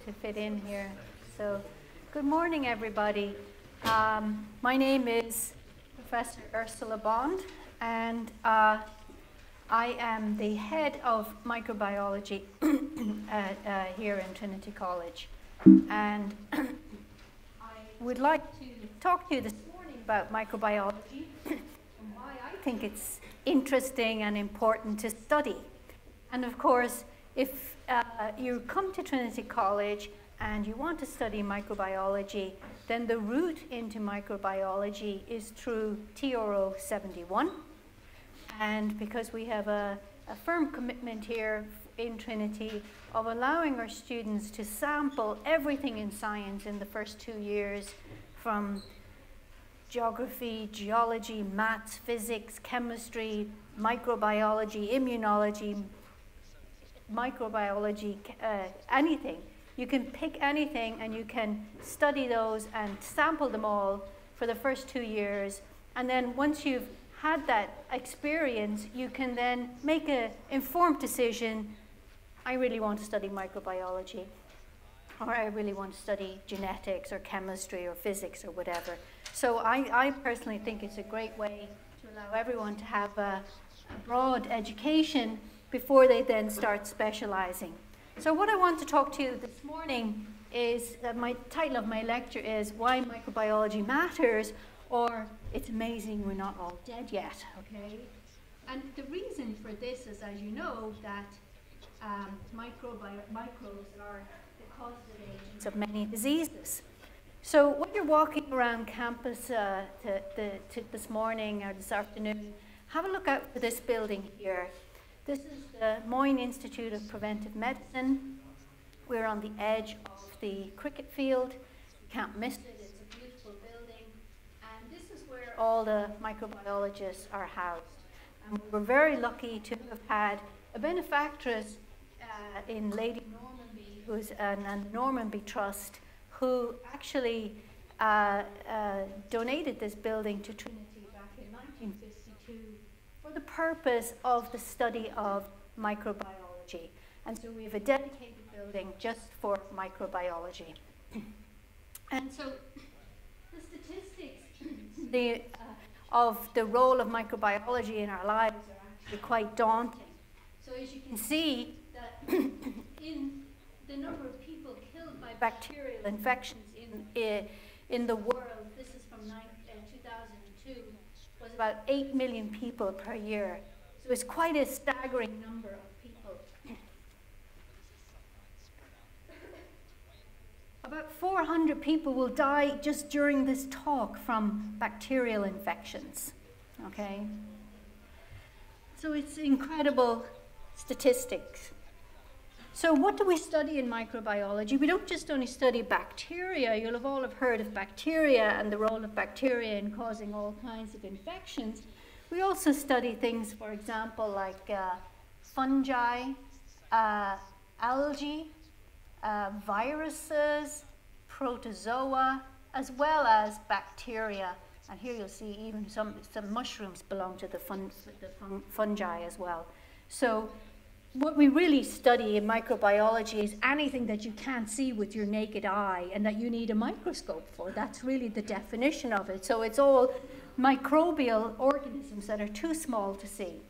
to fit in here. So, good morning, everybody. My name is Professor Ursula Bond, and I am the head of microbiology here in Trinity College. And I would like to talk to you this morning about microbiology and why I think it's interesting and important to study. And of course, if you come to Trinity College and you want to study microbiology, then the route into microbiology is through TRO 71. And because we have a firm commitment here in Trinity of allowing our students to sample everything in science in the first 2 years, from geography, geology, maths, physics, chemistry, microbiology, immunology, microbiology, anything. You can pick anything and you can study those and sample them all for the first 2 years. And then once you've had that experience, you can then make an informed decision. I really want to study microbiology, or I really want to study genetics or chemistry or physics or whatever. So I personally think it's a great way to allow everyone to have a broad education before they then start specializing. So what I want to talk to you this morning is, my title of my lecture is Why Microbiology Matters, or It's Amazing We're Not All Dead Yet, okay? And the reason for this is, as you know, that microbes are the causative agents of many diseases. So when you're walking around campus this morning or this afternoon, have a look out for this building here. This is the Moyne Institute of Preventive Medicine. We're on the edge of the cricket field. You can't miss it. It's a beautiful building. And this is where all the microbiologists are housed. And we were very lucky to have had a benefactress in Lady Normanby, who's an Normanby Trust, who actually donated this building to Trinity back in 1952 for the purpose of the study of microbiology. And so we have a dedicated building just for microbiology. And so the statistics of the role of microbiology in our lives are actually quite daunting. So as you can see, that in the number of people killed by bacterial infections in the world, this is from 2002, was about 8 million people per year. So it's quite a staggering number of people. About 400 people will die just during this talk from bacterial infections, okay? So it's incredible statistics. So what do we study in microbiology? We don't just only study bacteria. You'll have all have heard of bacteria and the role of bacteria in causing all kinds of infections. We also study things, for example, like fungi, algae, viruses, protozoa, as well as bacteria. And here you'll see even some mushrooms belong to the fungi as well. So what we really study in microbiology is anything that you can't see with your naked eye and that you need a microscope for. That's really the definition of it. So it's all microbial organisms that are too small to see.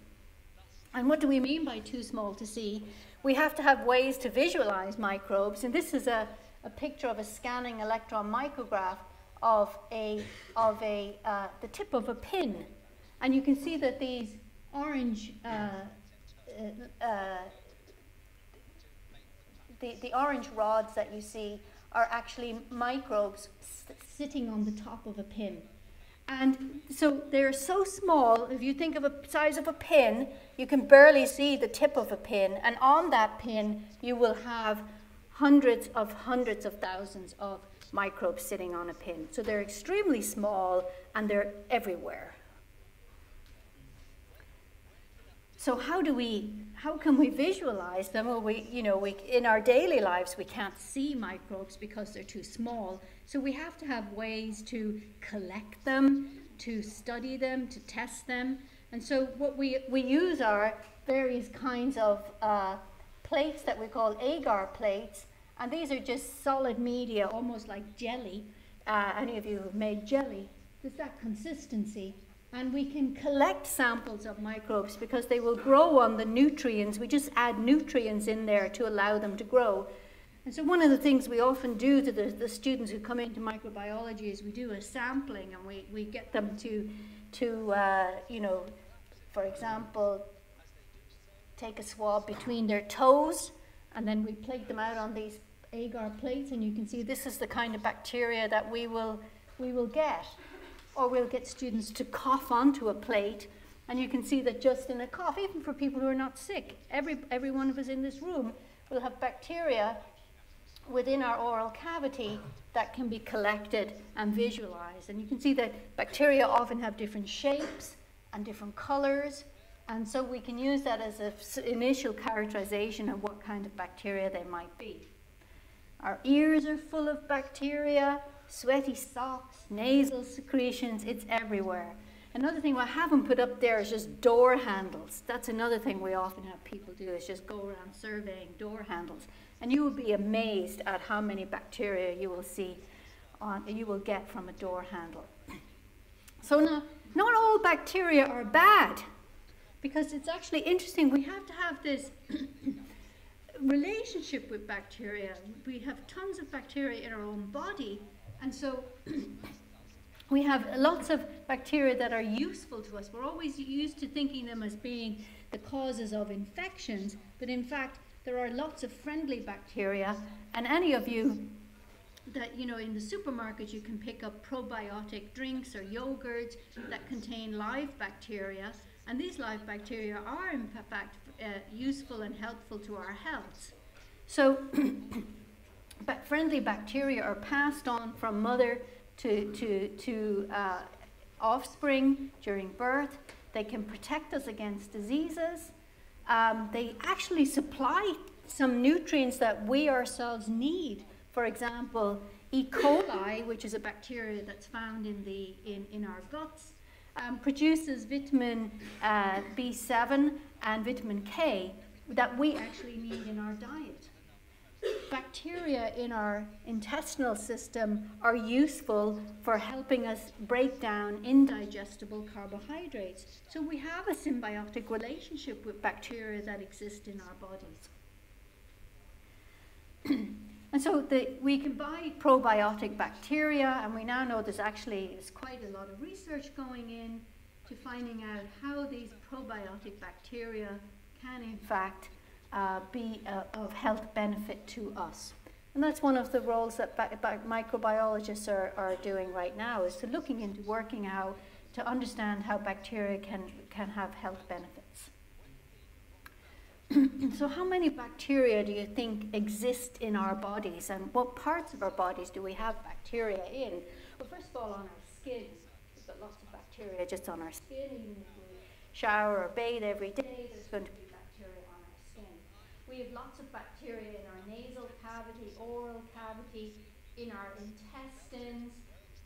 And what do we mean by too small to see? We have to have ways to visualize microbes. And this is a picture of a scanning electron micrograph of the tip of a pin. And you can see that these orange the orange rods that you see are actually microbes sitting on the top of a pin. And so they're so small, if you think of the size of a pin, you can barely see the tip of a pin. And on that pin, you will have hundreds of thousands of microbes sitting on a pin. So they're extremely small and they're everywhere. So how can we visualize them? Well, in our daily lives, we can't see microbes because they're too small. So we have to have ways to collect them, to study them, to test them. And so what we use are various kinds of plates that we call agar plates. And these are just solid media, almost like jelly. Any of you who have made jelly, there's that consistency. And we can collect samples of microbes because they will grow on the nutrients. We just add nutrients in there to allow them to grow. And so one of the things we often do to the students who come into microbiology is we do a sampling, and we get them to you know, for example, take a swab between their toes, and then we plate them out on these agar plates, and you can see this is the kind of bacteria that we will get. Or we'll get students to cough onto a plate, and you can see that just in a cough, even for people who are not sick, every one of us in this room will have bacteria within our oral cavity that can be collected and visualized. And you can see that bacteria often have different shapes and different colors, and so we can use that as an initial characterization of what kind of bacteria they might be. Our ears are full of bacteria, sweaty socks, nasal secretions, it's everywhere. Another thing I haven't put up there is just door handles. That's another thing we often have people do, is just go around surveying door handles. And you will be amazed at how many bacteria you will see you will get from a door handle. So now, not all bacteria are bad, because it's actually interesting. We have to have this relationship with bacteria. We have tons of bacteria in our own body, and so we have lots of bacteria that are useful to us. We're always used to thinking them as being the causes of infections, but in fact, there are lots of friendly bacteria, and any of you that, you know, in the supermarket you can pick up probiotic drinks or yogurts that contain live bacteria, and these live bacteria are in fact useful and helpful to our health. So friendly bacteria are passed on from mother to offspring during birth. They can protect us against diseases. They actually supply some nutrients that we ourselves need. For example, E. coli, which is a bacteria that's found in our guts, produces vitamin B7 and vitamin K that we actually need in our diet. Bacteria in our intestinal system are useful for helping us break down indigestible carbohydrates. So we have a symbiotic relationship with bacteria that exist in our bodies. And so we can buy probiotic bacteria, and we now know there's quite a lot of research going in to finding out how these probiotic bacteria can in fact be of health benefit to us. And that's one of the roles that microbiologists are doing right now, is to looking into working out to understand how bacteria can have health benefits. So how many bacteria do you think exist in our bodies, and what parts of our bodies do we have bacteria in? Well, first of all, on our skin, we've got lots of bacteria just on our skin. Even if we shower or bathe every day, there's going to be bacteria on our skin. We have lots of bacteria in our nasal cavity, oral cavity, in our intestines.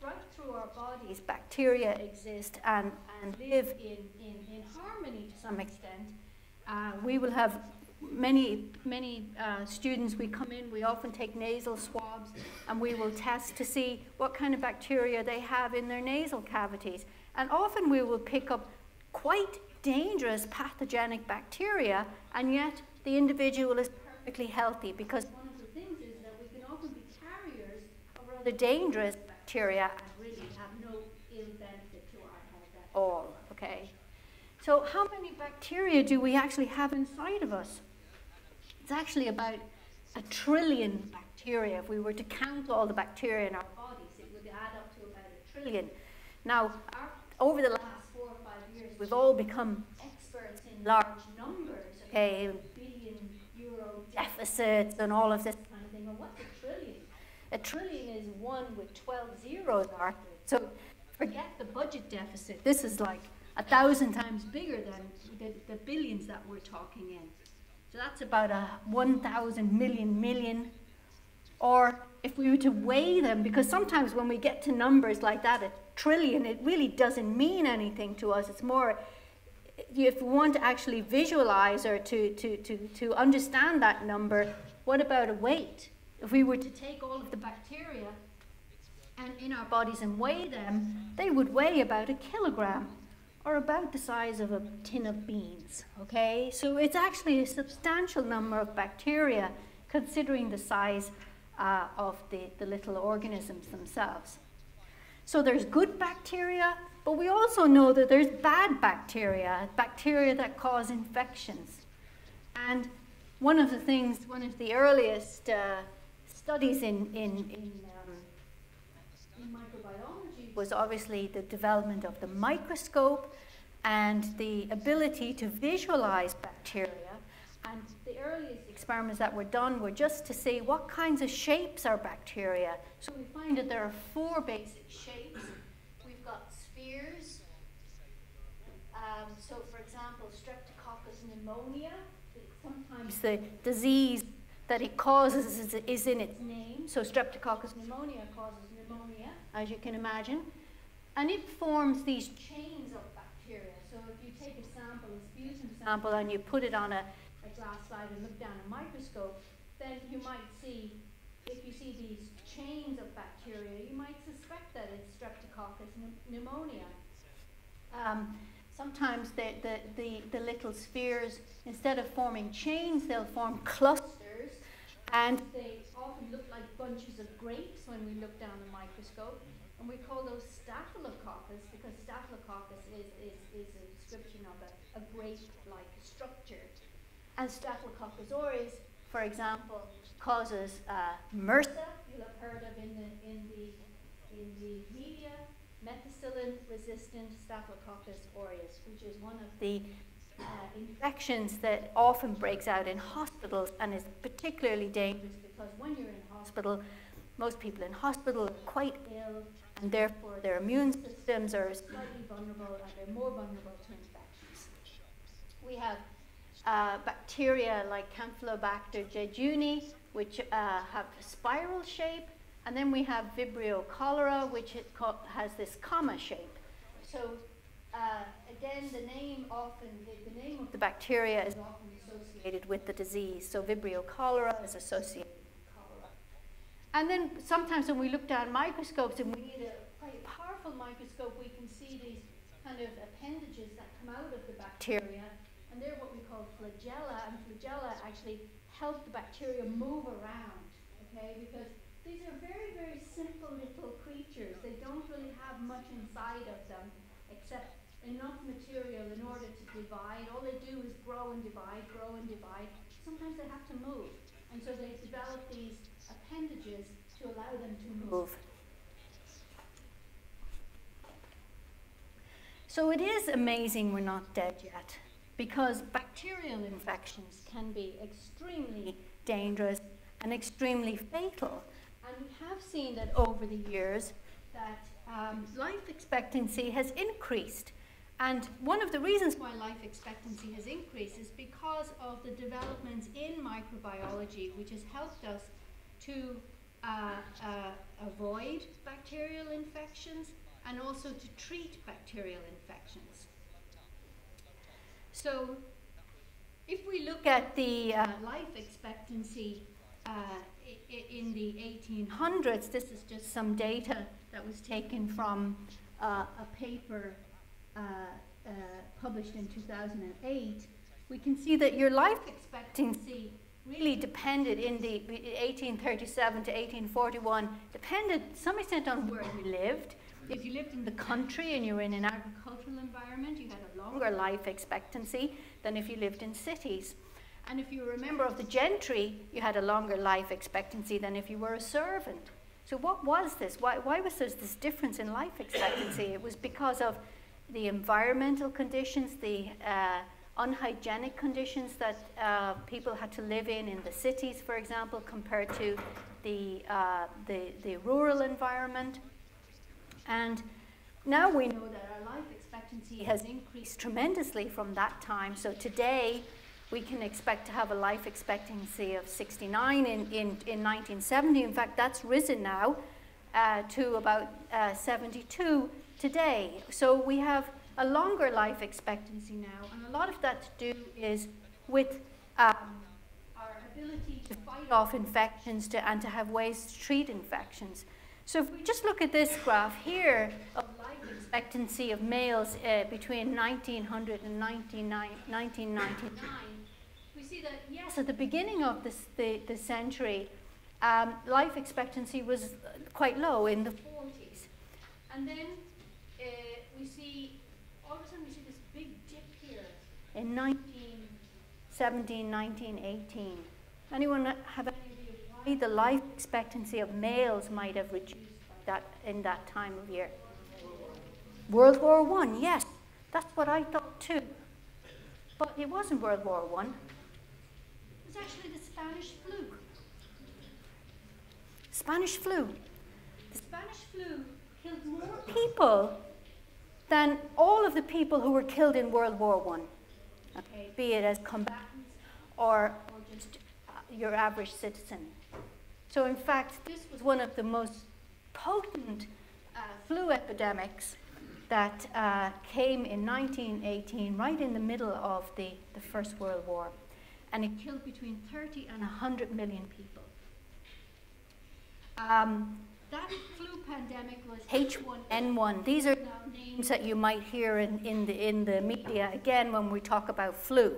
Right through our bodies, bacteria exist and live in harmony to some extent. We will have many students, we come in, we often take nasal swabs, and we will test to see what kind of bacteria they have in their nasal cavities. And often we will pick up quite dangerous pathogenic bacteria, and yet the individual is perfectly healthy, because one of the things is that we can often be carriers of rather dangerous bacteria and really have no ill benefit to our health at all, okay? So how many bacteria do we actually have inside of us? It's actually about 1 trillion bacteria. If we were to count all the bacteria in our bodies, it would add up to about 1 trillion. Now, over the last 4 or 5 years, we've all become experts in large numbers, okay, billion-euro deficits and all of this kind of thing. Well, what's 1 trillion? 1 trillion is 1 with 12 zeros after it. So forget the budget deficit. This is like 1,000 times bigger than the billions that we're talking in. So that's about 1,000 million. Or if we were to weigh them, because sometimes when we get to numbers like that, 1 trillion, it really doesn't mean anything to us. It's more, if we want to actually visualize or to understand that number, what about a weight? If we were to take all of the bacteria and in our bodies and weigh them, they would weigh about 1 kilogram, or about the size of a tin of beans, okay? So it's actually a substantial number of bacteria considering the size of the little organisms themselves. So there's good bacteria, but we also know that there's bad bacteria, bacteria that cause infections. And one of the earliest studies in microbiology was obviously the development of the microscope and the ability to visualize bacteria. And the earliest experiments that were done were just to see what kinds of shapes are bacteria. So we find that there are 4 basic shapes. We've got spheres. So for example, Streptococcus pneumonia, sometimes the disease that it causes is in its name. So Streptococcus pneumonia causes pneumonia, as you can imagine. And it forms these chains of bacteria. So if you take a sample, a sputum sample, and you put it on a glass slide and look down a microscope, then you might see, if you see these chains of bacteria, you might suspect that it's Streptococcus pneumonia. Sometimes the little spheres, instead of forming chains, they'll form clusters, and they often look like bunches of grapes when we look down the microscope. And we call those staphylococcus because staphylococcus is a description of a grape-like structure. And Staphylococcus aureus, for example, causes MRSA. You'll have heard of in the media, methicillin-resistant Staphylococcus aureus, which is one of the infections that often breaks out in hospitals and is particularly dangerous because when you're in hospital, most people in hospital are quite ill, and therefore their immune systems are slightly vulnerable, and they're more vulnerable to infections. We have bacteria like Campylobacter jejuni, which have a spiral shape, and then we have Vibrio cholera, which has this comma shape. So again, the name of the bacteria is often associated with the disease. So Vibrio cholera is associated with cholera. And then sometimes when we look down microscopes, and we need a quite powerful microscope, we can see these kind of appendages that come out of the bacteria. And they're what we call flagella, and flagella actually help the bacteria move around, okay? Because these are very, very simple little creatures. They don't really have much inside of them except enough material in order to divide. All they do is grow and divide, grow and divide. Sometimes they have to move. And so they develop these appendages to allow them to move. So it is amazing we're not dead yet, because bacterial infections can be extremely dangerous and extremely fatal. And we have seen that over the years that life expectancy has increased. And one of the reasons why life expectancy has increased is because of the developments in microbiology, which has helped us to avoid bacterial infections and also to treat bacterial infections. So if we look at the life expectancy in the 1800s, this is just some data that was taken from a paper published in 2008. We can see that your life expectancy really depended in the 1837 to 1841, depended to some extent on where you lived. If you lived in the country and you were in an agricultural environment, you had a longer life expectancy than if you lived in cities. And if you were a member of the gentry, you had a longer life expectancy than if you were a servant. So what was this? Why was there this difference in life expectancy? It was because of the environmental conditions, the unhygienic conditions that people had to live in the cities, for example, compared to the rural environment. And now we know that our life expectancy has increased tremendously from that time. So today, we can expect to have a life expectancy of 69 in 1970. In fact, that's risen now to about 72 today. So we have a longer life expectancy now, and a lot of that to do is with our ability to fight off infections and to have ways to treat infections. So if we just look at this graph here of life expectancy of males between 1900 and 1999, we see that, yes, at the beginning of the century, life expectancy was quite low in the 40s. And then we see, all of a sudden we see this big dip here in 1917, 1918. Anyone have any idea why the life expectancy of males might have reduced in that time of year? World War I, yes. That's what I thought too. But it wasn't World War I. It was actually the Spanish flu. Spanish flu. The Spanish flu killed more people than all of the people who were killed in World War I. Okay, be it as combatants or just your average citizen. So in fact, this was one of the most potent flu epidemics that came in 1918, right in the middle of the First World War. And it killed between 30 and 100 million people. That flu pandemic was H1N1. These are names that you might hear in the media, again, when we talk about flu.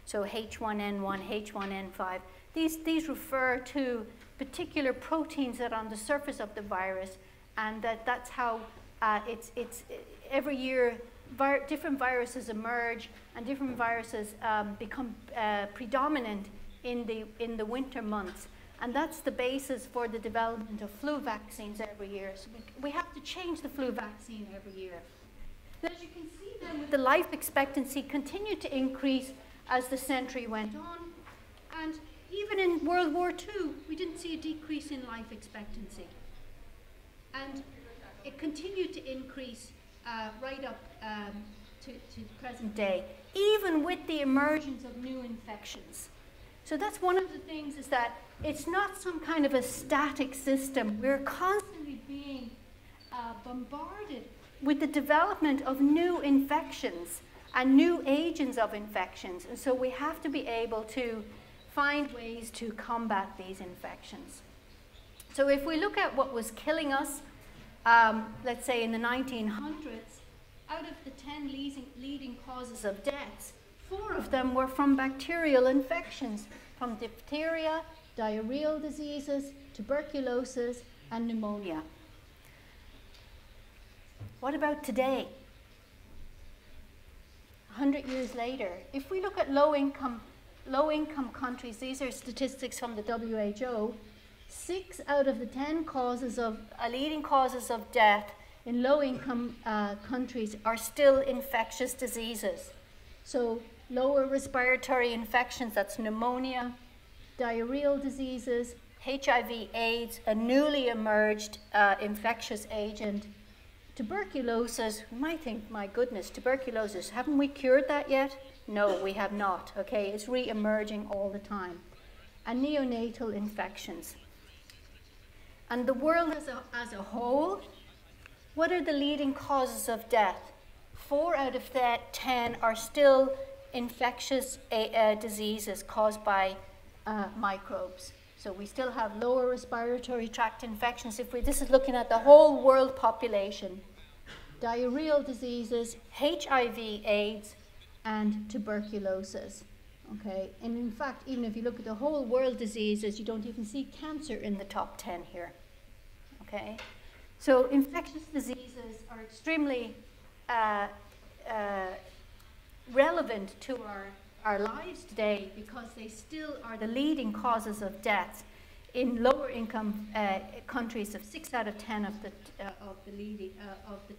So H1N1, H1N5. These refer to particular proteins that are on the surface of the virus, and that's how every year different viruses emerge, and different viruses become predominant in the winter months. And that's the basis for the development of flu vaccines every year. So we have to change the flu vaccine every year. But as you can see then, the life expectancy continued to increase as the century went on. And even in World War II, we didn't see a decrease in life expectancy. And it continued to increase right up to the present day, even with the emergence of new infections. So that's one of the things, is that it's not some kind of a static system. We're constantly being bombarded with the development of new infections and new agents of infections. And so we have to be able to find ways to combat these infections. So if we look at what was killing us, let's say in the 1900s, out of the 10 leading causes of deaths, 4 of them were from bacterial infections, from diphtheria, diarrheal diseases, tuberculosis, and pneumonia. What about today? 100 years later, if we look at low-income countries, these are statistics from the WHO, 6 out of the 10 leading causes of death in low-income countries are still infectious diseases. So lower respiratory infections, that's pneumonia, diarrheal diseases, HIV/AIDS, a newly emerged infectious agent, tuberculosis. You might think, my goodness, tuberculosis, haven't we cured that yet? No, we have not, okay? It's re-emerging all the time. And neonatal infections. And the world as a whole, what are the leading causes of death? 4 out of 10 are still infectious diseases caused by microbes. So we still have lower respiratory tract infections. This is looking at the whole world population. Diarrheal diseases, HIV/AIDS, and tuberculosis. Okay, and in fact, even if you look at the whole world diseases, you don't even see cancer in the top 10 here. Okay, so infectious diseases are extremely relevant to our lives today, because they still are the leading causes of death in lower income countries. Of 6 out of 10 of the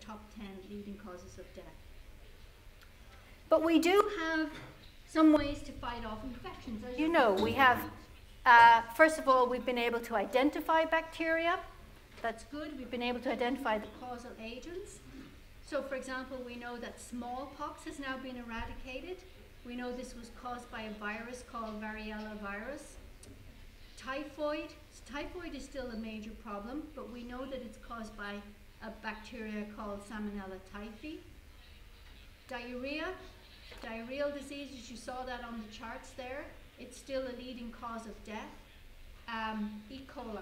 top 10 leading causes of death. But we do have some ways to fight off infections. As you know, we have, first of all, we've been able to identify bacteria. That's good. We've been able to identify the causal agents. So, for example, we know that smallpox has now been eradicated. We know this was caused by a virus called variola virus. Typhoid is still a major problem, but we know that it's caused by a bacteria called Salmonella typhi. Diarrheal diseases, you saw that on the charts there. it's still a leading cause of death. E. coli.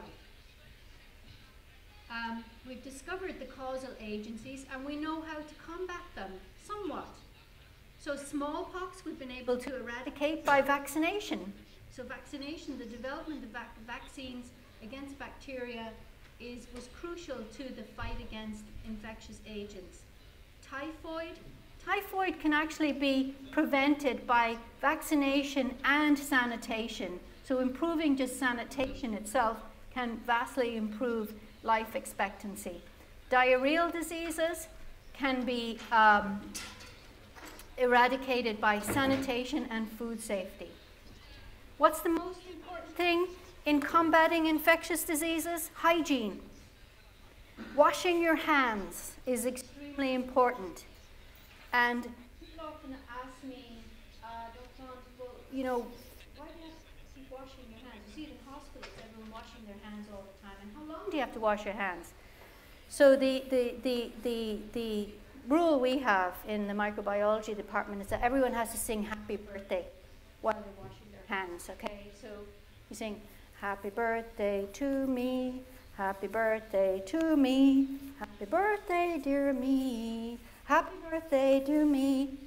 We've discovered the causal agencies and we know how to combat them somewhat. So smallpox we've been able to eradicate by vaccination. So vaccination, the development of vaccines against bacteria was crucial to the fight against infectious agents. Typhoid can actually be prevented by vaccination and sanitation. So improving just sanitation itself can vastly improve life expectancy. Diarrheal diseases can be eradicated by sanitation and food safety. What's the most important thing in combating infectious diseases? Hygiene. Washing your hands is extremely important. And people often ask me, well, you know, why do you have to keep washing your hands? You see it in hospitals, everyone washing their hands all the time. And how long do you have to wash your hands? So the rule we have in the microbiology department is that everyone has to sing happy birthday while they're washing their hands, okay? So you sing happy birthday to me, happy birthday to me, happy birthday dear me, happy birthday to me.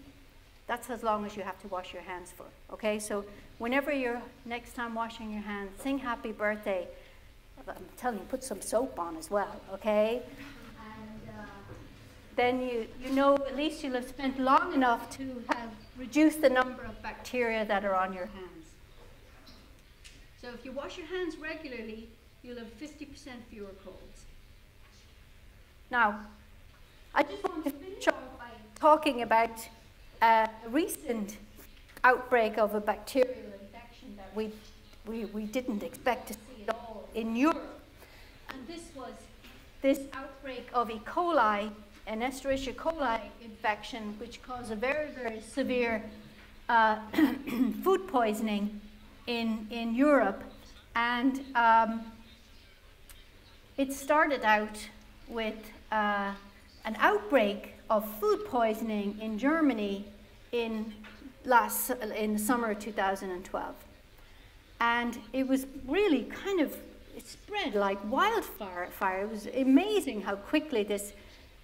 That's as long as you have to wash your hands for, okay? So whenever you're next time washing your hands, sing happy birthday. I'm telling you, put some soap on as well, okay? And then you know at least you'll have spent long enough to have reduced the number of bacteria that are on your hands. So if you wash your hands regularly, you'll have 50% fewer colds. Now, I just want to finish off by talking about a recent outbreak of a bacterial infection that we didn't expect to see at all in Europe. And this was this outbreak of E. coli, an Escherichia coli infection, which caused a very, very severe food poisoning in Europe. And it started out with an outbreak of food poisoning in Germany in the summer of 2012. And it was really kind of, it spread like wildfire. It was amazing how quickly this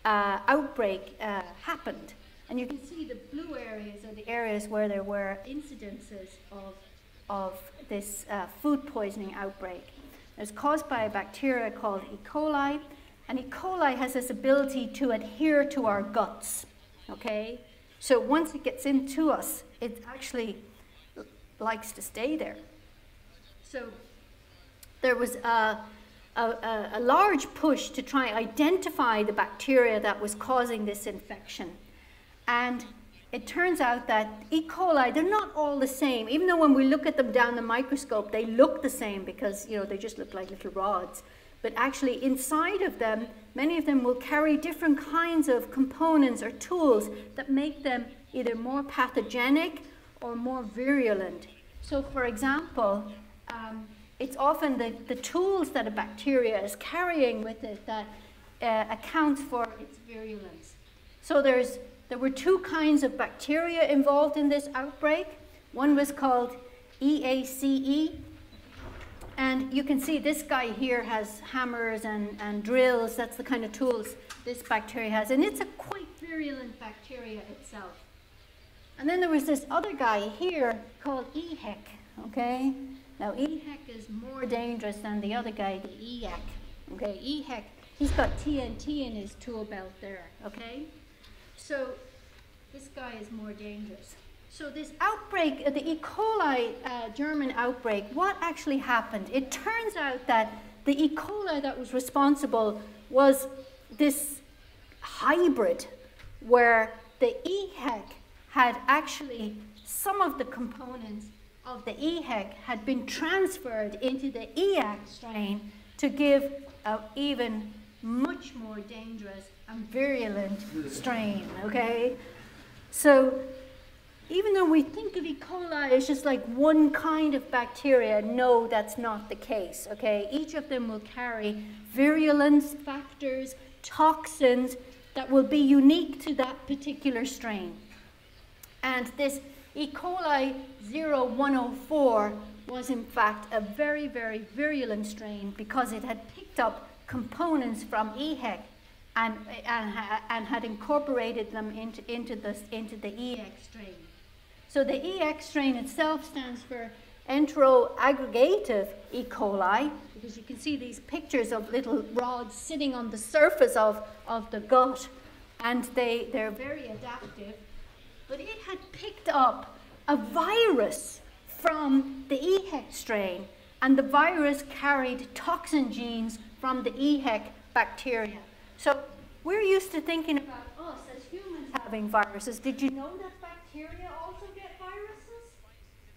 outbreak happened. And you can see the blue areas are the areas where there were incidences of this food poisoning outbreak. It was caused by a bacteria called E. coli, and E. coli has this ability to adhere to our guts, okay? So once it gets into us, it actually likes to stay there. So there was a large push to try and identify the bacteria that was causing this infection. And it turns out that E. coli, they're not all the same. Even though when we look at them down the microscope, they look the same because, you know, they just look like little rods. But actually inside of them, many of them will carry different kinds of components or tools that make them either more pathogenic or more virulent. So for example, it's often the tools that a bacteria is carrying with it that accounts for its virulence. So there were two kinds of bacteria involved in this outbreak. One was called EACE, and you can see this guy here has hammers and drills. That's the kind of tools this bacteria has, and it's a quite virulent bacteria itself. And then there was this other guy here called EHEC, okay? Now EHEC is more dangerous than the other guy, the EHEC, okay? EHEC, he's got TNT in his tool belt there, okay? So this guy is more dangerous. So this outbreak, the E. coli German outbreak, what actually happened? It turns out that the E. coli that was responsible was this hybrid where the EHEC had actually, some of the components of the EHEC had been transferred into the EAC strain to give an even much more dangerous and virulent strain, okay? So even though we think of E. coli as just like one kind of bacteria, no, that's not the case, okay? Each of them will carry virulence factors, toxins that will be unique to that particular strain. And this E. coli 0104 was in fact a very, very virulent strain because it had picked up components from EHEC and had incorporated them into the EX strain. So the EX strain itself stands for enteroaggregative E. coli, because you can see these pictures of little rods sitting on the surface of the gut, and they're very adaptive. But it had picked up a virus from the EHEC strain, and the virus carried toxin genes from the EHEC bacteria. So we're used to thinking about us as humans having viruses. Did you know that bacteria also get viruses?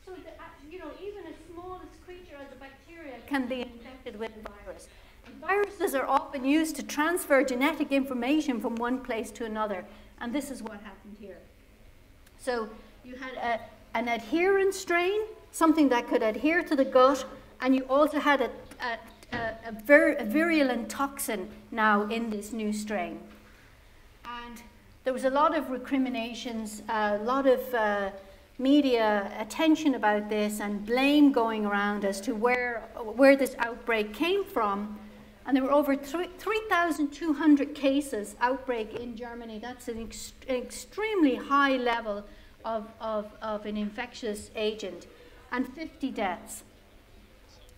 So even as small as creature as a bacteria can be infected with a virus. And viruses are often used to transfer genetic information from one place to another, and this is what happened here. So you had an adherent strain, something that could adhere to the gut, and you also had a virulent toxin now in this new strain. And there was a lot of recriminations, a lot of media attention about this, and blame going around as to where this outbreak came from. And there were over 3,200 cases outbreak in Germany. That's an extremely high level of an infectious agent, and 50 deaths.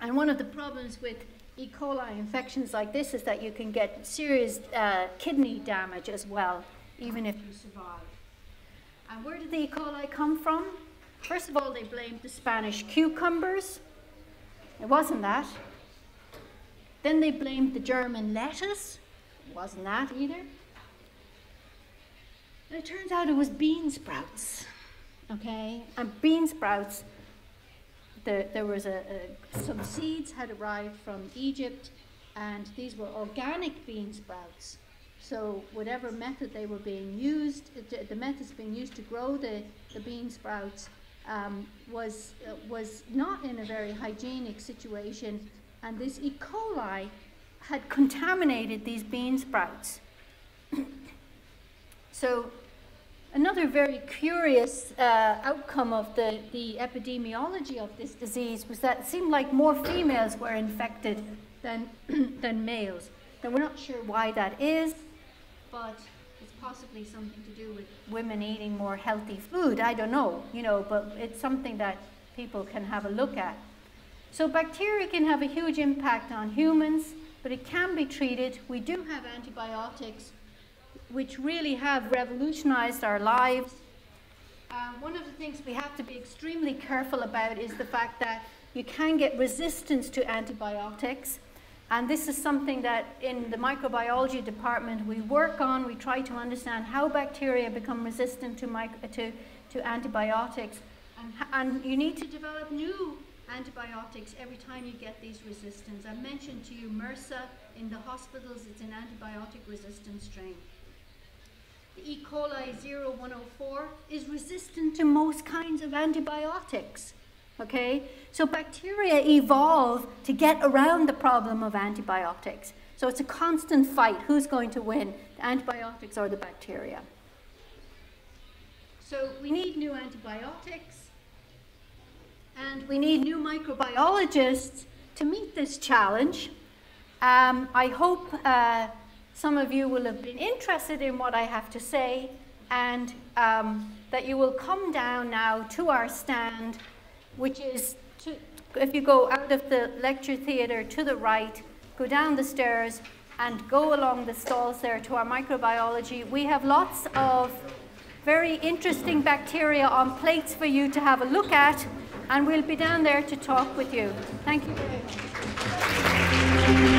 And one of the problems with E. coli infections like this is that you can get serious kidney damage as well, even if you survive. And where did the E. coli come from? First of all, they blamed the Spanish cucumbers. It wasn't that. Then they blamed the German lettuce. It wasn't that either. And it turns out it was bean sprouts. Okay, and bean sprouts, there was some seeds had arrived from Egypt, and these were organic bean sprouts. So whatever method they were being used, the methods being used to grow the bean sprouts was not in a very hygienic situation, and this E. coli had contaminated these bean sprouts. So another very curious outcome of the epidemiology of this disease was that it seemed like more females were infected than males. Now, we're not sure why that is, but it's possibly something to do with women eating more healthy food. I don't know, but it's something that people can have a look at. So bacteria can have a huge impact on humans, but it can be treated. We do have antibiotics, which really have revolutionized our lives. One of the things we have to be extremely careful about is the fact that you can get resistance to antibiotics. And this is something that in the microbiology department we work on. We try to understand how bacteria become resistant to antibiotics. And you need to develop new antibiotics every time you get these resistance. I mentioned to you MRSA in the hospitals. It's an antibiotic resistant strain. The E. coli 0104 is resistant to most kinds of antibiotics. Okay, so bacteria evolve to get around the problem of antibiotics. So it's a constant fight. Who's going to win, the antibiotics or the bacteria? So we need new antibiotics, and we need new microbiologists to meet this challenge. I hope some of you will have been interested in what I have to say, and that you will come down now to our stand, which is, if you go out of the lecture theatre to the right, go down the stairs and go along the stalls there to our microbiology. We have lots of very interesting bacteria on plates for you to have a look at, and we'll be down there to talk with you. Thank you very much.